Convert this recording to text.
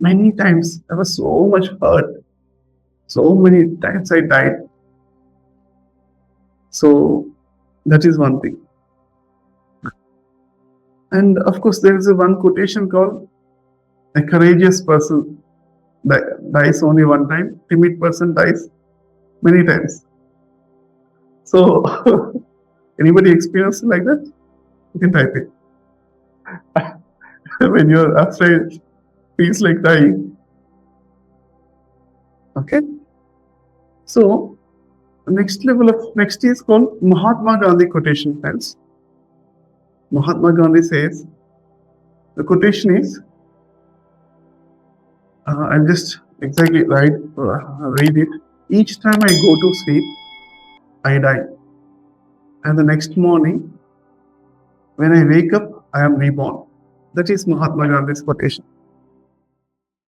Many times I was so much hurt. So many times I died. So that is one thing. And of course, there is a one quotation called, a courageous person dies only one time, timid person dies many times. So, anybody experience like that? You can type it. When you're afraid, feels like dying. Okay? So, next is called Mahatma Gandhi quotation, friends. Mahatma Gandhi says, the quotation is, I'll just exactly read it. Each time I go to sleep, I die. And the next morning, when I wake up, I am reborn. That is Mahatma Gandhi's quotation.